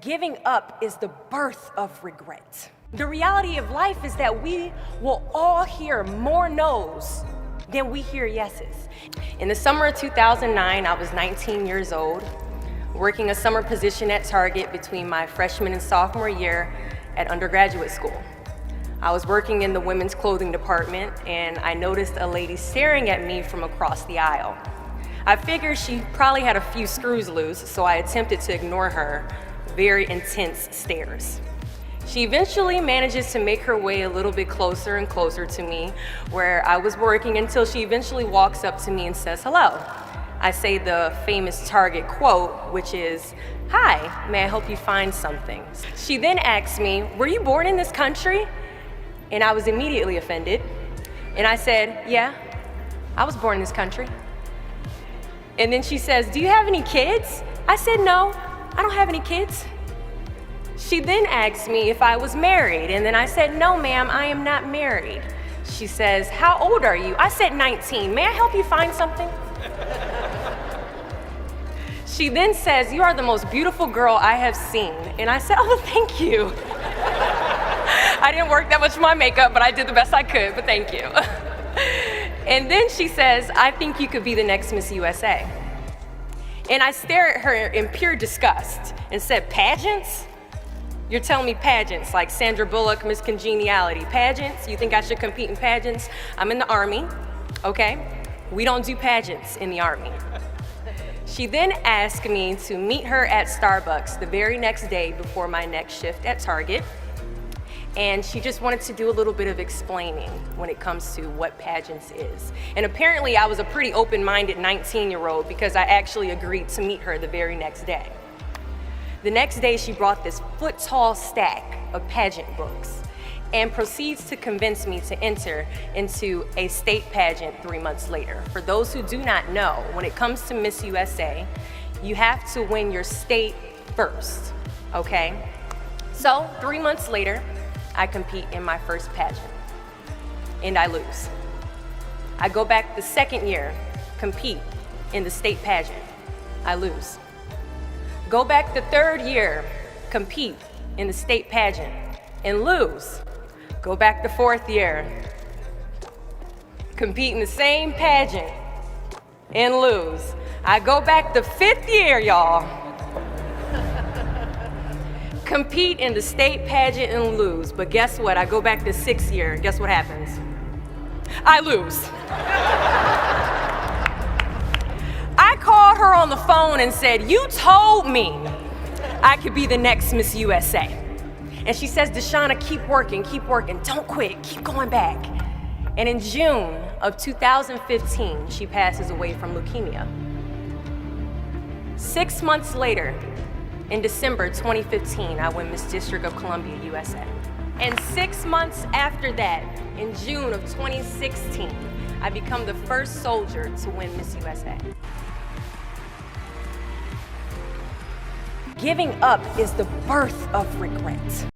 Giving up is the birth of regret. The reality of life is that we will all hear more no's than we hear yeses. In the summer of 2009, I was 19 years old, working a summer position at Target between my freshman and sophomore year at undergraduate school. I was working in the women's clothing department, and I noticed a lady staring at me from across the aisle. I figured she probably had a few screws loose, so I attempted to ignore her very intense stares. She eventually manages to make her way a little bit closer and closer to me where I was working until she eventually walks up to me and says hello. I say the famous Target quote, which is, "Hi, may I help you find something?" She then asks me, "Were you born in this country?" And I was immediately offended. And I said, "Yeah, I was born in this country." And then she says, "Do you have any kids?" I said, "No, I don't have any kids." She then asked me if I was married, and then I said, "No, ma'am, I am not married." She says, "How old are you?" I said, 19. "May I help you find something?" She then says, "You are the most beautiful girl I have seen." And I said, "Oh, thank you." I didn't work that much on my makeup, but I did the best I could, but thank you. And then she says, "I think you could be the next Miss USA." And I stare at her in pure disgust and said, "Pageants? You're telling me pageants like Sandra Bullock, Miss Congeniality. Pageants? You think I should compete in pageants? I'm in the Army, okay? We don't do pageants in the Army." She then asked me to meet her at Starbucks the very next day before my next shift at Target. And she just wanted to do a little bit of explaining when it comes to what pageants is. And apparently I was a pretty open-minded 19-year-old because I actually agreed to meet her the very next day. The next day she brought this foot-tall stack of pageant books and proceeds to convince me to enter into a state pageant 3 months later. For those who do not know, when it comes to Miss USA, you have to win your state first, okay? So 3 months later, I compete in my first pageant, and I lose. I go back the second year, compete in the state pageant, I lose. Go back the third year, compete in the state pageant, and lose. Go back the fourth year, compete in the same pageant, and lose. I go back the fifth year, y'all. Compete in the state pageant and lose. But guess what? I go back the sixth year. Guess what happens? I lose. I called her on the phone and said, "You told me I could be the next Miss USA." And she says, "Deshauna, keep working, don't quit, keep going back." And in June of 2015, she passes away from leukemia. 6 months later, in December 2015, I win Miss District of Columbia, USA. And 6 months after that, in June of 2016, I become the first soldier to win Miss USA. Giving up is the birth of regret.